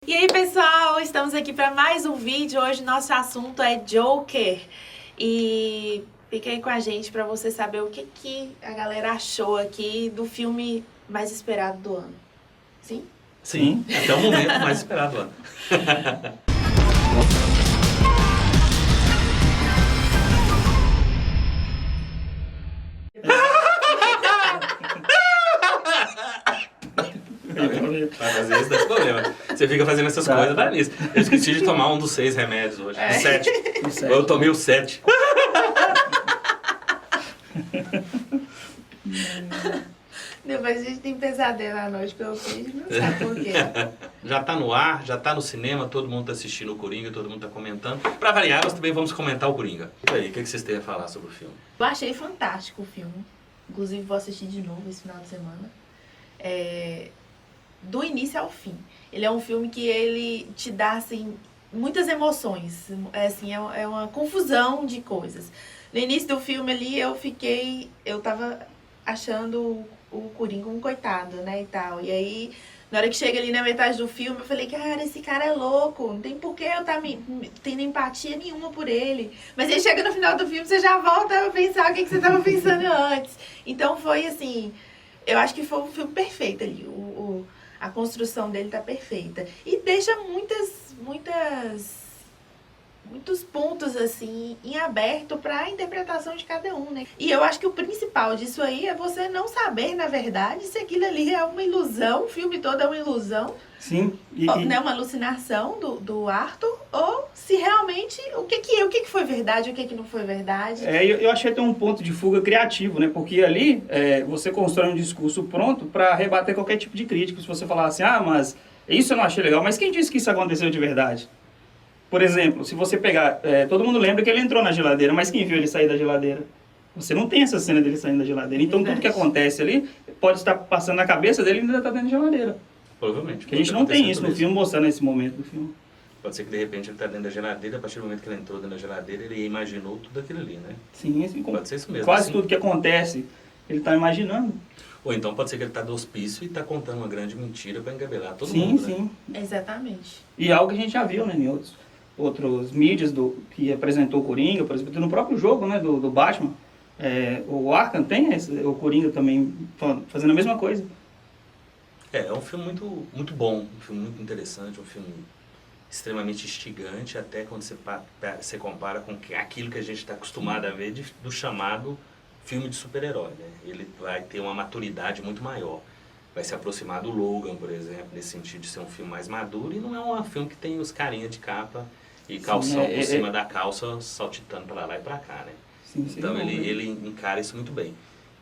E aí, pessoal, estamos aqui para mais um vídeo. Hoje nosso assunto é Joker. E fiquem com a gente para você saber o que a galera achou aqui do filme mais esperado do ano. Sim? Sim, até o momento mais esperado do ano. Vai fazer isso, dá esse problema. Você fica fazendo essas coisas, dá nisso. Eu esqueci de tomar um dos 6 remédios hoje. O 7. Eu tomei o 7. Depois a gente tem pesadelo à noite pelo filme, não sabe por quê. Já tá no ar, já tá no cinema, todo mundo tá assistindo o Coringa, todo mundo tá comentando. Pra variar, nós também vamos comentar o Coringa. E aí, o que vocês têm a falar sobre o filme? Eu achei fantástico o filme. Inclusive vou assistir de novo esse final de semana. Do início ao fim. Ele é um filme que ele te dá, assim, muitas emoções. É uma confusão de coisas. No início do filme ali, eu tava achando o Coringa um coitado, né, e tal. E aí, na hora que chega ali na metade do filme, eu falei, cara, esse cara é louco. Não tem por que eu estar tendo empatia nenhuma por ele. Mas aí chega no final do filme, você já volta a pensar o que você estava pensando antes. Então foi assim, eu acho que foi um filme perfeito ali. A construção dele tá perfeita. E deixa muitos pontos, assim, em aberto para a interpretação de cada um, né? E eu acho que o principal disso aí é você não saber, na verdade, se aquilo ali é uma ilusão, o filme todo é uma ilusão. Sim. Né, uma alucinação do Arthur, ou se realmente, o que foi verdade, o que não foi verdade. Eu achei até um ponto de fuga criativo, né? Porque ali você constrói um discurso pronto para rebater qualquer tipo de crítica. Se você falar assim, mas isso eu não achei legal, mas quem disse que isso aconteceu de verdade? Por exemplo, se você pegar, todo mundo lembra que ele entrou na geladeira, mas quem viu ele sair da geladeira? Você não tem essa cena dele saindo da geladeira. Então tudo que acontece ali pode estar passando na cabeça dele e ainda está dentro da geladeira. Provavelmente. Porque a gente não tem isso no filme, mostrando esse momento do filme. Pode ser que de repente ele está dentro da geladeira, a partir do momento que ele entrou dentro da geladeira, ele imaginou tudo aquilo ali, né? Sim, pode ser isso mesmo. Quase assim. Tudo que acontece, ele está imaginando. Ou então pode ser que ele está do hospício e está contando uma grande mentira para engabelar todo mundo, né? Sim. Exatamente. E algo que a gente já viu, né, em outros mídias que apresentou o Coringa, por exemplo, no próprio jogo, né, do Batman, o Arkham tem o Coringa também fazendo a mesma coisa. É um filme muito bom, um filme muito interessante, um filme extremamente instigante, até quando você compara com aquilo que a gente está acostumado a ver do chamado filme de super-herói, né? Ele vai ter uma maturidade muito maior. Vai se aproximar do Logan, por exemplo, nesse sentido de ser um filme mais maduro, e não é um filme que tem os carinhas de capa e calção por cima da calça, saltitando para lá e para cá, né? Sim, então ele encara isso muito bem.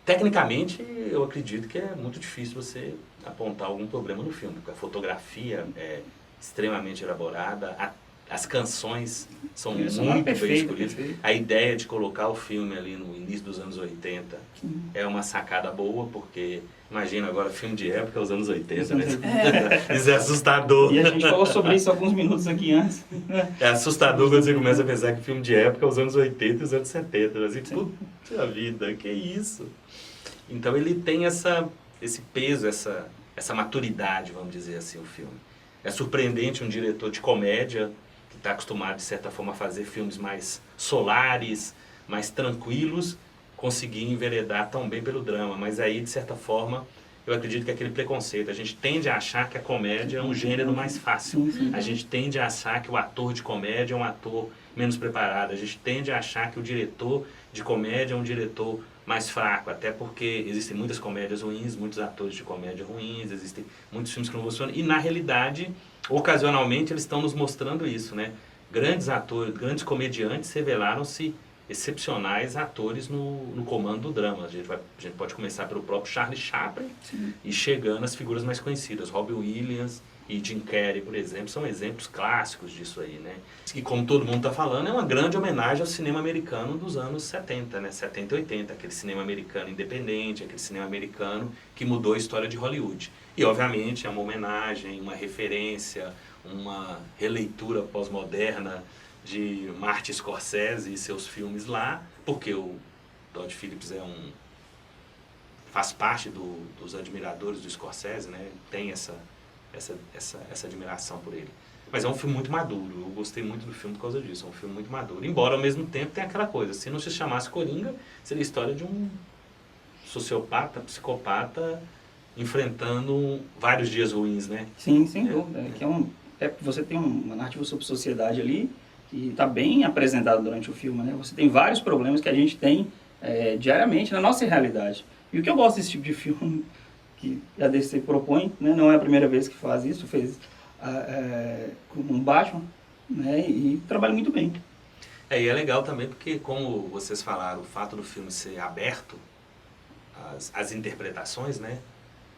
Tecnicamente, eu acredito que é muito difícil você apontar algum problema no filme, porque a fotografia é extremamente elaborada, as canções são muito bem escolhidas. A ideia de colocar o filme ali no início dos anos 80 é uma sacada boa, porque imagina agora filme de época, os anos 80, né? Isso é assustador. E a gente falou sobre isso alguns minutos aqui antes. É assustador quando você começa a pensar que filme de época é os anos 80 e os anos 70. Assim, puta vida, que isso? Então ele tem esse peso, essa maturidade, vamos dizer assim, o filme. É surpreendente um diretor de comédia que está acostumado, de certa forma, a fazer filmes mais solares, mais tranquilos, conseguir enveredar tão bem pelo drama. Mas aí, de certa forma, eu acredito que é aquele preconceito. A gente tende a achar que a comédia é um gênero mais fácil. A gente tende a achar que o ator de comédia é um ator menos preparado. A gente tende a achar que o diretor de comédia é um diretor mais fraco, até porque existem muitas comédias ruins, muitos atores de comédia ruins, existem muitos filmes que não funcionam, e na realidade, ocasionalmente, eles estão nos mostrando isso, né? Grandes atores, grandes comediantes revelaram-se excepcionais atores no comando do drama. A gente pode começar pelo próprio Charlie Chaplin e chegando às figuras mais conhecidas, Robin Williams e Jim Carrey, por exemplo, são exemplos clássicos disso aí, né? E como todo mundo está falando, é uma grande homenagem ao cinema americano dos anos 70, né? 70 e 80, aquele cinema americano independente, aquele cinema americano que mudou a história de Hollywood. E, obviamente, é uma homenagem, uma referência, uma releitura pós-moderna de Martin Scorsese e seus filmes lá, porque o Todd Phillips faz parte dos admiradores do Scorsese, né? Tem essa admiração por ele. Mas é um filme muito maduro, eu gostei muito do filme por causa disso, é um filme muito maduro. Embora ao mesmo tempo tenha aquela coisa, se não se chamasse Coringa, seria a história de um sociopata, psicopata, enfrentando vários dias ruins, né? Sim, sem dúvida. Você tem uma narrativa sobre sociedade ali que está bem apresentado durante o filme, né? Você tem vários problemas que a gente tem diariamente na nossa realidade. E o que eu gosto desse tipo de filme que a DC propõe, né? Não é a primeira vez que faz isso, fez com um Batman, né? E trabalha muito bem. E é legal também porque, como vocês falaram, o fato do filme ser aberto às interpretações, né?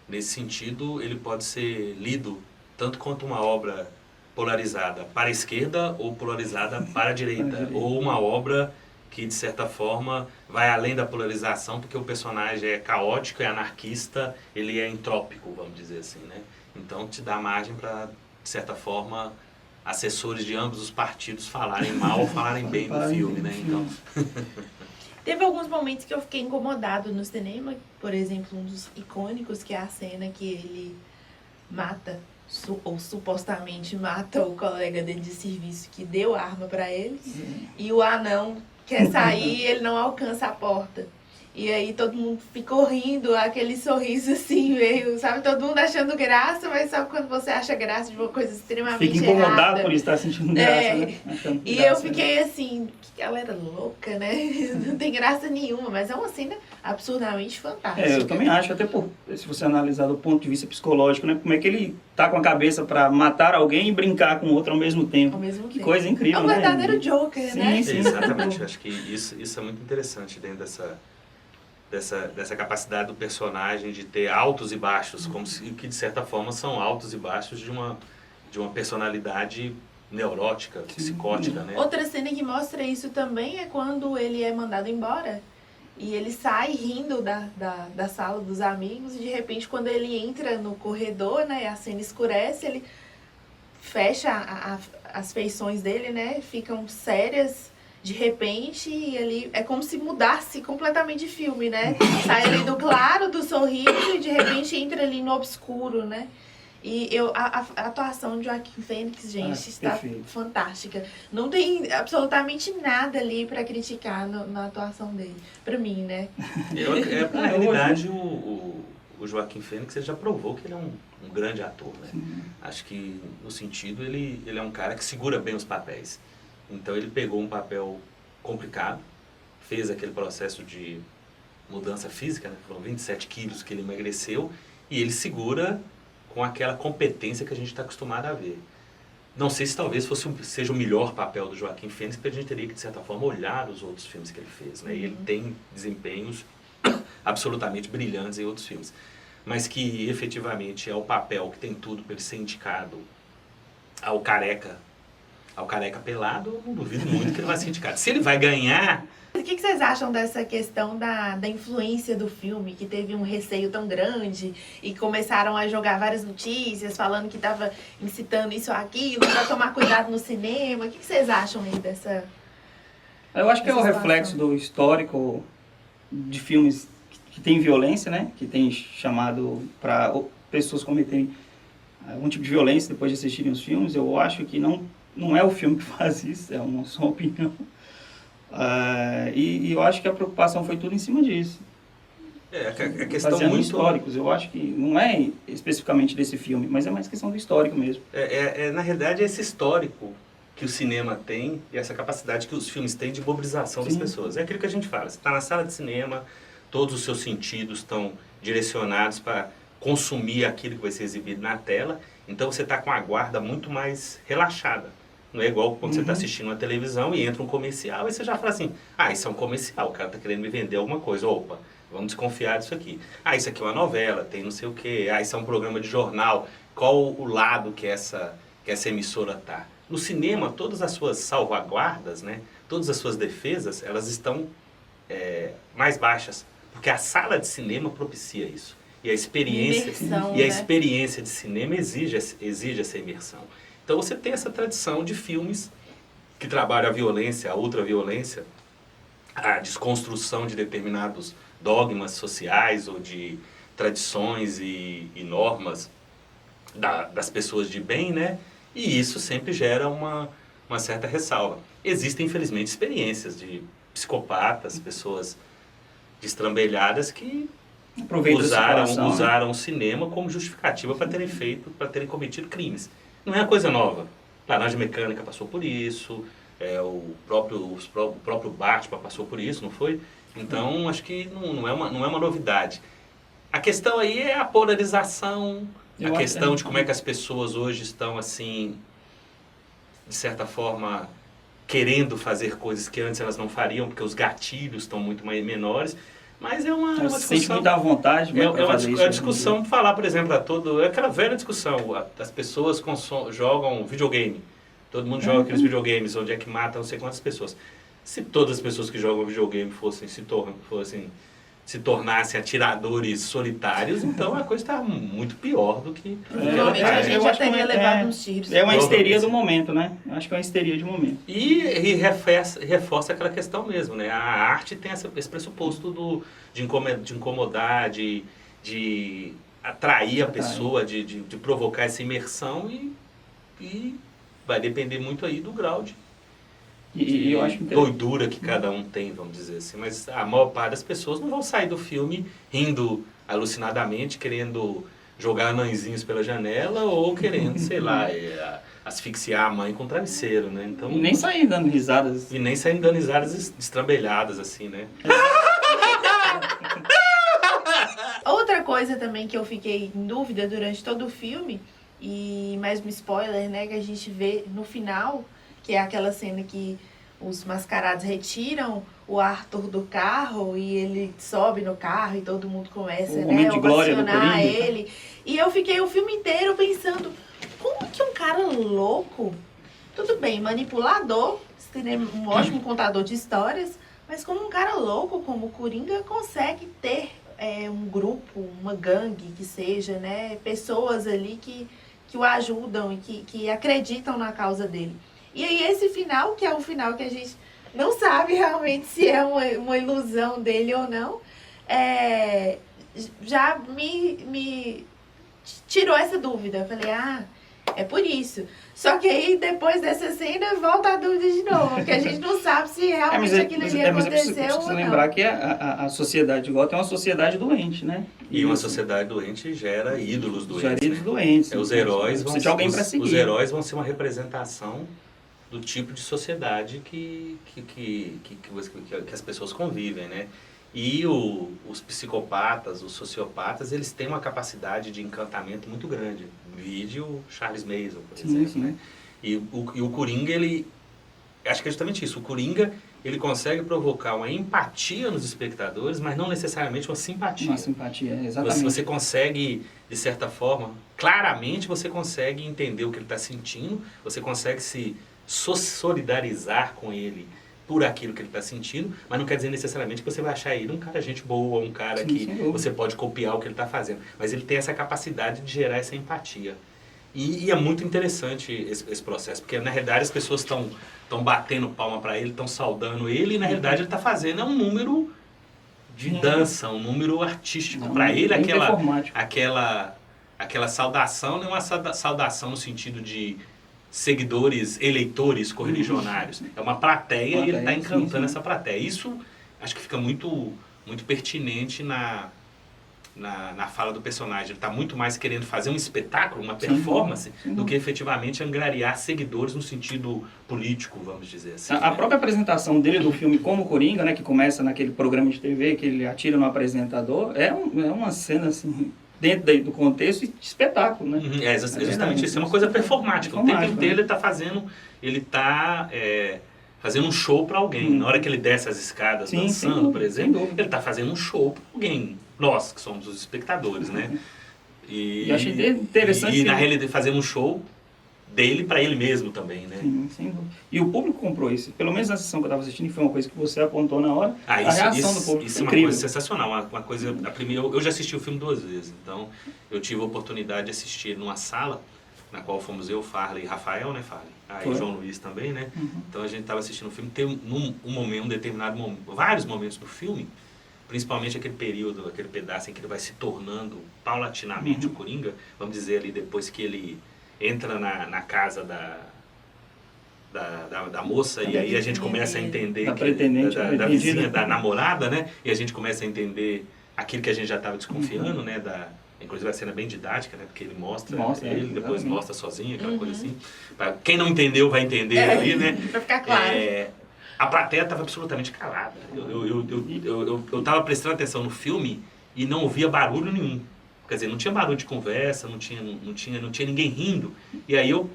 Nesse sentido, ele pode ser lido tanto quanto uma obra polarizada para a esquerda ou polarizada para a direita, ou uma obra que, de certa forma, vai além da polarização, porque o personagem é caótico, é anarquista, ele é entrópico, vamos dizer assim, né? Então, te dá margem para, de certa forma, assessores de ambos os partidos falarem mal ou falarem bem do filme, né? Então... Teve alguns momentos que eu fiquei incomodado no cinema, por exemplo, um dos icônicos, que é a cena que ele mata, ou supostamente mata o colega dele de serviço que deu a arma pra ele, e o anão quer sair e ele não alcança a porta. E aí todo mundo ficou rindo, aquele sorriso assim, meio, sabe? Todo mundo achando graça, mas só quando você acha graça de uma coisa extremamente errada. Fica incomodado por estar sentindo graça, né? E eu fiquei assim, que galera louca, né? Não tem graça nenhuma, mas é uma cena absurdamente fantástica. Eu também acho, até se você analisar do ponto de vista psicológico, né? Como é que ele tá com a cabeça para matar alguém e brincar com o outro ao mesmo tempo. Que coisa incrível, né? É um verdadeiro Joker, né? Sim. Exatamente, acho que isso é muito interessante dentro dessa capacidade do personagem de ter altos e baixos, como que de certa forma são altos e baixos de uma personalidade neurótica, psicótica, né? Outra cena que mostra isso também é quando ele é mandado embora e ele sai rindo da sala dos amigos e de repente quando ele entra no corredor, né, a cena escurece, ele fecha as feições dele, né, ficam sérias de repente, e ele é como se mudasse completamente de filme, né? Sai ali do claro, do sorriso, e de repente entra ali no obscuro, né? E a atuação de Joaquin Phoenix, gente, está fantástica. Não tem absolutamente nada ali para criticar na atuação dele, para mim, né? Na realidade, o Joaquin Phoenix ele já provou que ele é um grande ator, né? Acho que, no sentido, ele é um cara que segura bem os papéis. Então ele pegou um papel complicado, fez aquele processo de mudança física, né? Foram 27 quilos que ele emagreceu, e ele segura com aquela competência que a gente está acostumado a ver. Não sei se talvez seja o melhor papel do Joaquin Phoenix, porque a gente teria que, de certa forma, olhar os outros filmes que ele fez, né? E ele tem desempenhos absolutamente brilhantes em outros filmes. Mas que, efetivamente, é o papel que tem tudo para ele ser indicado ao careca pelado, eu não duvido muito que ele vai ser indicado. Se ele vai ganhar... O que vocês acham dessa questão da influência do filme, que teve um receio tão grande e começaram a jogar várias notícias falando que estava incitando isso ou aquilo, para tomar cuidado no cinema? O que vocês acham aí dessa... Eu acho que é o reflexo do histórico de filmes que tem violência, né? Que tem chamado para pessoas cometerem algum tipo de violência depois de assistirem os filmes. Eu acho que não é o filme que faz isso, é uma só opinião. E eu acho que a preocupação foi tudo em cima disso. A questão Baseando muito... históricos, eu acho que não é especificamente desse filme, mas é mais questão do histórico mesmo. Na realidade, é esse histórico que o cinema tem e essa capacidade que os filmes têm de mobilização das pessoas. É aquilo que a gente fala, você está na sala de cinema, todos os seus sentidos estão direcionados para consumir aquilo que vai ser exibido na tela, então você está com a guarda muito mais relaxada. Não é igual quando você está assistindo uma televisão e entra um comercial e você já fala assim, isso é um comercial, o cara está querendo me vender alguma coisa, opa, vamos desconfiar disso aqui. Isso aqui é uma novela, tem não sei o quê, isso é um programa de jornal, qual o lado que essa emissora está. No cinema, todas as suas salvaguardas, né, todas as suas defesas, elas estão mais baixas, porque a sala de cinema propicia isso. E a experiência, a experiência de cinema exige essa imersão. Então você tem essa tradição de filmes que trabalham a violência, a ultraviolência, a desconstrução de determinados dogmas sociais ou de tradições e normas das pessoas de bem, né? E isso sempre gera uma certa ressalva. Existem, infelizmente, experiências de psicopatas, pessoas destrambelhadas que Aproveita a situação, né? usaram o cinema como justificativa para terem cometido crimes. Não é uma coisa nova. Laranja Mecânica passou por isso, o próprio Batman passou por isso, não foi? Então, acho que não é uma novidade. A questão aí é a polarização, a questão de como é que as pessoas hoje estão, assim, de certa forma, querendo fazer coisas que antes elas não fariam, porque os gatilhos estão muito menores. Mas é uma discussão... Sente muito à vontade. É uma discussão de falar, por exemplo, é aquela velha discussão, as pessoas jogam videogame. Todo mundo joga aqueles videogames onde é que mata não sei quantas pessoas. Se todas as pessoas que jogam videogame se tornassem atiradores solitários, então a coisa está muito pior do que... Provavelmente a gente já teria levado uns tiros. É uma histeria do momento, né? Eu acho que é uma histeria de momento. E reforça aquela questão mesmo, né? A arte tem esse pressuposto de incomodar, de atrair a pessoa, de provocar essa imersão e vai depender muito aí do grau de eu acho doidura que cada um tem, vamos dizer assim. Mas a maior parte das pessoas não vão sair do filme rindo alucinadamente, querendo jogar anãozinhos pela janela ou querendo, sei lá, asfixiar a mãe com travesseiro, né? Então, e nem sair dando risadas. E nem sair dando risadas estrambelhadas, assim, né? Outra coisa também que eu fiquei em dúvida durante todo o filme, e mais um spoiler, né, que a gente vê no final, que é aquela cena que os mascarados retiram o Arthur do carro e ele sobe no carro e todo mundo começa, né, a ovacionar ele. E eu fiquei o filme inteiro pensando, como que um cara louco, tudo bem, manipulador, seria um ótimo contador de histórias, mas como um cara louco como o Coringa consegue ter um grupo, uma gangue que seja, né, pessoas ali que o ajudam e que acreditam na causa dele. E aí esse final, que é um final que a gente não sabe realmente se é uma ilusão dele ou não, já me tirou essa dúvida. Eu falei, é por isso. Só que aí, depois dessa cena, volta a dúvida de novo, porque a gente não sabe se realmente aquilo ali aconteceu ou não. Lembrar que a sociedade de Gotham é uma sociedade doente, né? E uma sociedade doente gera ídolos doentes. Gera ídolos doentes. Os heróis vão os heróis vão ser uma representação do tipo de sociedade que as pessoas convivem, né? E os psicopatas, os sociopatas, eles têm uma capacidade de encantamento muito grande. Vide o Charles Manson, por exemplo, né? E o Coringa, acho que é justamente isso. O Coringa, ele consegue provocar uma empatia nos espectadores, mas não necessariamente uma simpatia. Uma simpatia, exatamente. Você consegue, de certa forma, claramente você consegue entender o que ele está sentindo, você consegue se solidarizar com ele por aquilo que ele está sentindo, mas não quer dizer necessariamente que você vai achar ele um cara gente boa, um cara que você pode copiar o que ele está fazendo. Mas ele tem essa capacidade de gerar essa empatia. E é muito interessante esse processo, porque na realidade as pessoas estão batendo palma para ele, estão saudando ele, e na realidade ele está fazendo um número de dança, um número artístico. Para ele, aquela saudação não é uma saudação no sentido de seguidores, eleitores correligionários. É uma plateia e ele está encantando essa plateia. Isso acho que fica muito, muito pertinente na fala do personagem. Ele está muito mais querendo fazer um espetáculo, uma performance, do que efetivamente angariar seguidores no sentido político, vamos dizer assim. A própria apresentação dele do filme como Coringa, né, que começa naquele programa de TV que ele atira no apresentador, é uma cena assim, dentro do contexto de espetáculo, né? É exatamente isso, é uma coisa performática. O tempo inteiro ele está fazendo um show para alguém. Na hora que ele desce as escadas dançando, por exemplo, ele está fazendo um show para alguém. Nós, que somos os espectadores, né? E achei interessante. E na realidade fazendo um show dele para ele mesmo também, né? Sim. E o público comprou isso. Pelo menos na sessão que eu estava assistindo, foi uma coisa que você apontou na hora. A reação do público isso é uma coisa sensacional. Uma coisa, eu já assisti o filme 2 vezes, então eu tive a oportunidade de assistir numa sala, na qual fomos eu, Farley e Rafael, né, Farley? Aí João Luiz também, né? Então a gente estava assistindo o filme, tem um determinado momento, vários momentos do filme, principalmente aquele período, aquele pedaço em que ele vai se tornando paulatinamente o Coringa, vamos dizer ali, depois que ele entra na casa da moça, e aí a gente começa a entender da pretendente, da vizinha, da namorada, né? E a gente começa a entender aquilo que a gente já estava desconfiando, né? Inclusive a cena é bem didática, né? Porque ele mostra ele, depois mostra sozinho, aquela coisa assim. Pra quem não entendeu, vai entender ali, né? Pra ficar claro. A plateia estava absolutamente calada. Eu estava prestando atenção no filme e não ouvia barulho nenhum. Quer dizer, não tinha barulho de conversa, não tinha ninguém rindo. E aí eu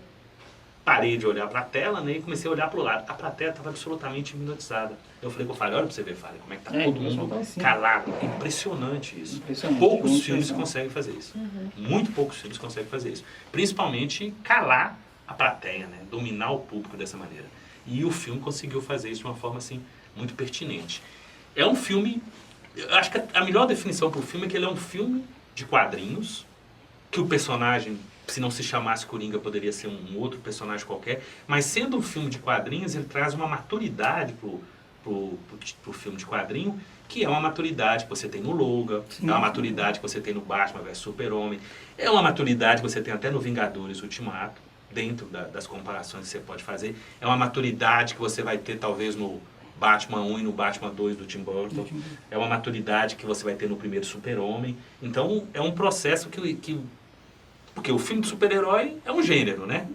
parei de olhar para a tela, né, e comecei a olhar para o lado. A plateia estava absolutamente hipnotizada. Eu falei com o Fábio, olha para você ver, Fábio, como é que tá todo mundo assim. calado. Impressionante isso. Impressionante. Poucos filmes conseguem fazer isso. Muito poucos filmes conseguem fazer isso. Principalmente calar a plateia, né, dominar o público dessa maneira. E o filme conseguiu fazer isso de uma forma assim muito pertinente. É um filme, eu acho que a melhor definição para o filme é que ele é um filme de quadrinhos, que o personagem, se não se chamasse Coringa, poderia ser um outro personagem qualquer, mas sendo um filme de quadrinhos, ele traz uma maturidade pro filme de quadrinho, que é uma maturidade que você tem no Logan, é uma maturidade que você tem no Batman vs Super-Homem, é uma maturidade que você tem até no Vingadores Ultimato, dentro das comparações que você pode fazer, é uma maturidade que você vai ter talvez no Batman 1 e no Batman 2 do Tim Burton, é uma maturidade que você vai ter no primeiro Super-Homem, então é um processo que porque o filme de super-herói é um gênero, né?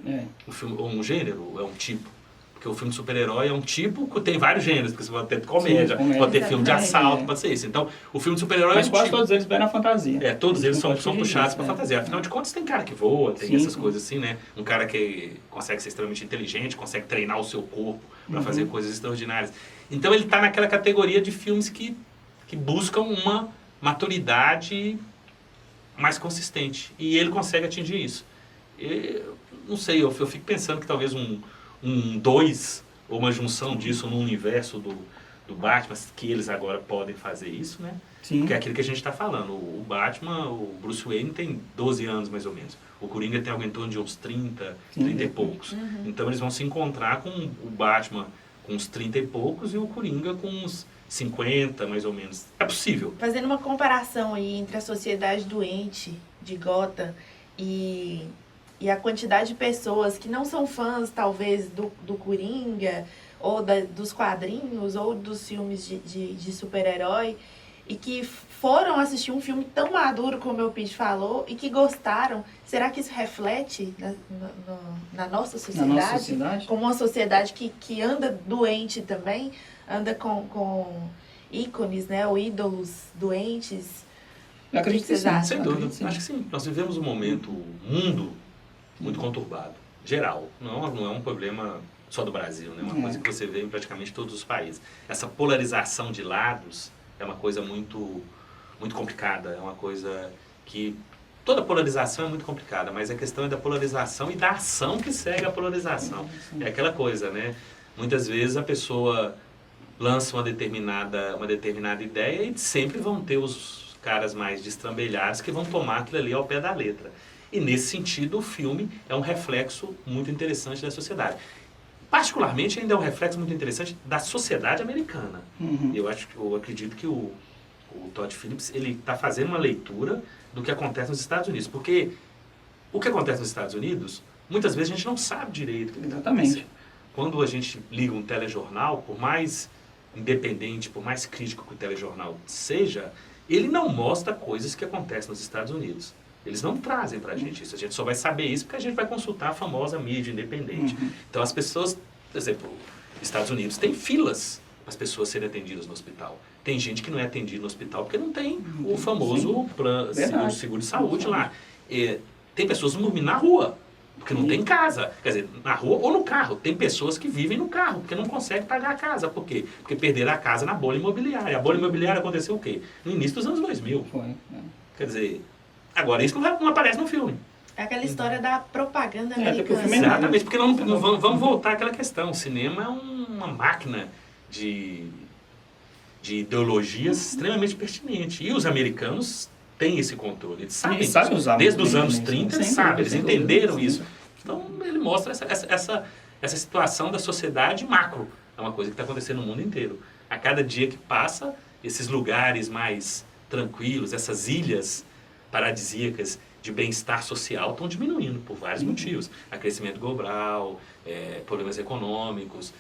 Um gênero é um tipo. Porque o filme de super-herói é um tipo que tem vários gêneros. Porque você pode ter comédia, pode ter filme de assalto, pode ser isso. Então, o filme de super-herói é um quase tipo. Todos eles bem na fantasia. Todos eles são puxados para fantasia. Afinal de contas, tem cara que voa, tem essas coisas assim, né? Um cara que consegue ser extremamente inteligente, consegue treinar o seu corpo para fazer coisas extraordinárias. Então, ele está naquela categoria de filmes que buscam uma maturidade mais consistente. E ele consegue atingir isso. Não sei, eu fico pensando que talvez um 2, ou uma junção disso no universo do Batman, que eles agora podem fazer isso, né? Sim. Que é aquilo que a gente está falando. O Batman, o Bruce Wayne tem 12 anos mais ou menos. O Coringa tem algo em torno de uns 30 e poucos. Então eles vão se encontrar com o Batman com uns 30 e poucos e o Coringa com uns 50, mais ou menos. É possível. Fazendo uma comparação aí entre a sociedade doente de Gotham e a quantidade de pessoas que não são fãs, talvez, do Coringa, ou dos quadrinhos, ou dos filmes de super-herói, e que foram assistir um filme tão maduro, como o Pete falou, e que gostaram. Será que isso reflete na nossa sociedade? Na nossa sociedade? Como uma sociedade que anda doente também, anda com ícones, né, ou ídolos doentes. Eu acredito que sim. Sem dúvida, acho que sim. Nós vivemos um mundo muito conturbado, geral. Não é um problema só do Brasil, né? É uma coisa que você vê em praticamente todos os países. Essa polarização de lados é uma coisa muito, muito complicada, é uma coisa que... Toda polarização é muito complicada, mas a questão é da polarização e da ação que segue a polarização. É aquela coisa, né? Muitas vezes a pessoa lança uma determinada ideia e sempre vão ter os caras mais destrambelhados que vão tomar aquilo ali ao pé da letra. E nesse sentido o filme é um reflexo muito interessante da sociedade. Particularmente ainda é um reflexo muito interessante da sociedade americana. Eu acredito que o Todd Phillips ele está fazendo uma leitura do que acontece nos Estados Unidos. Porque o que acontece nos Estados Unidos, muitas vezes a gente não sabe direito o que está acontecendo. Quando a gente liga um telejornal, por mais independente, por mais crítico que o telejornal seja, ele não mostra coisas que acontecem nos Estados Unidos. Eles não trazem pra gente isso. A gente só vai saber isso porque a gente vai consultar a famosa mídia independente. Então as pessoas, por exemplo, nos Estados Unidos tem filas para as pessoas serem atendidas no hospital. Tem gente que não é atendida no hospital porque não tem o famoso seguro de saúde lá. Tem pessoas dormindo na rua, porque não tem casa. Quer dizer, na rua ou no carro. Tem pessoas que vivem no carro, porque não conseguem pagar a casa. Por quê? Porque perderam a casa na bolha imobiliária. A bolha imobiliária aconteceu o quê? No início dos anos 2000. Quer dizer, agora isso não aparece no filme. É aquela história da propaganda americana. Exatamente, porque vamos voltar àquela questão. O cinema é uma máquina de ideologias extremamente pertinente. E os americanos têm esse controle. Eles sabem usar desde os anos 30, eles sabem, eles entenderam isso. Então, ele mostra essa situação da sociedade macro. É uma coisa que está acontecendo no mundo inteiro. A cada dia que passa, esses lugares mais tranquilos, essas ilhas paradisíacas de bem-estar social estão diminuindo por vários motivos. Aquecimento global, problemas econômicos,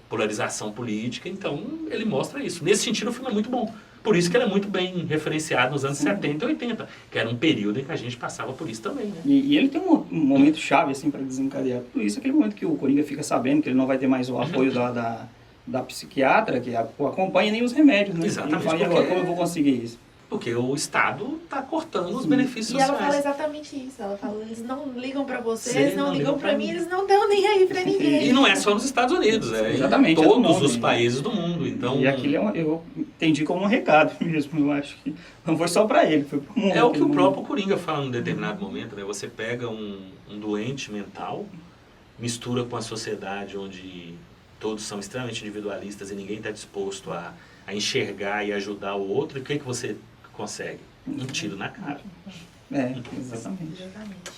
polarização política. Então, ele mostra isso. Nesse sentido, o filme é muito bom. Por isso que ele é muito bem referenciado nos anos 70 e 80, que era um período em que a gente passava por isso também, né? E ele tem um momento chave, assim, para desencadear tudo isso. Aquele momento que o Coringa fica sabendo que ele não vai ter mais o apoio da psiquiatra, que o acompanha, nem os remédios, né? Exatamente. Ele fala, e agora, como eu vou conseguir isso? Porque o Estado está cortando os benefícios E ela sociais. fala exatamente isso. Ela fala, eles não ligam pra você, Sim, eles não ligam pra mim, eles não dão nem aí pra ninguém. E não é só nos Estados Unidos, é Exatamente, em é do todos mundo, os né? países do mundo. Então, E aquilo eu entendi como um recado mesmo, eu acho que não foi só para ele, foi para o mundo. é o que o próprio Coringa fala num determinado momento, né? Você pega um doente mental, mistura com a sociedade onde todos são extremamente individualistas e ninguém está disposto a enxergar e ajudar o outro, e o que você consegue? Um tiro na cara. Exatamente. Exatamente.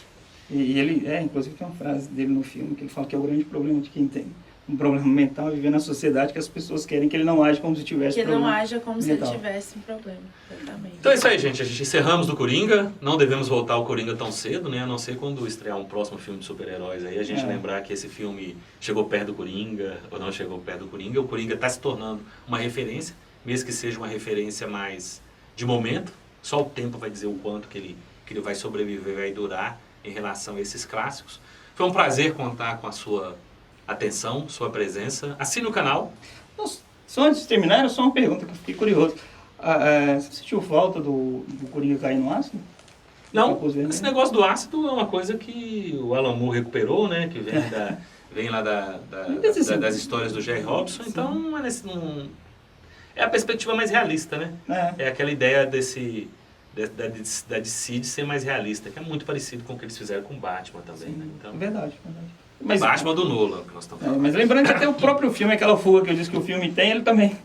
E ele, inclusive tem uma frase dele no filme que ele fala que é o grande problema de quem tem um problema mental é viver na sociedade que as pessoas querem que ele não age como se tivesse Que problema não haja como se mental. ele tivesse um problema. Exatamente. Então é isso aí, gente. A gente encerramos do Coringa. Não devemos voltar ao Coringa tão cedo, né? A não ser quando estrear um próximo filme de super-heróis aí. A gente lembrar que esse filme chegou perto do Coringa ou não chegou perto do Coringa. O Coringa está se tornando uma referência, mesmo que seja uma referência mais de momento. Só o tempo vai dizer o quanto que ele vai sobreviver, vai durar em relação a esses clássicos. Foi um prazer contar com a sua atenção, sua presença. Assine o canal. Só antes de terminar, era só uma pergunta que eu fiquei curioso. Você sentiu falta do Coringa cair no ácido? Não, esse negócio do ácido é uma coisa que o Alan Moore recuperou, né? Que vem lá das histórias do Jerry Robson. Então, é a perspectiva mais realista, né? É aquela ideia da DC de ser mais realista, que é muito parecido com o que eles fizeram com o Batman também, né? Então, Verdade. Mas, Batman do Nolan, que nós estamos falando. Mas lembrando que até o próprio filme, aquela fuga que eu disse que o filme tem, ele também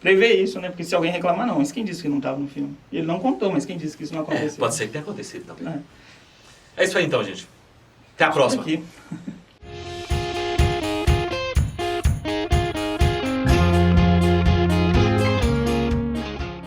prevê isso, né? Porque se alguém reclamar, não, mas quem disse que não estava no filme? Ele não contou, mas quem disse que isso não aconteceu? Pode ser que tenha acontecido também. É isso aí então, gente. Até a próxima. Aqui.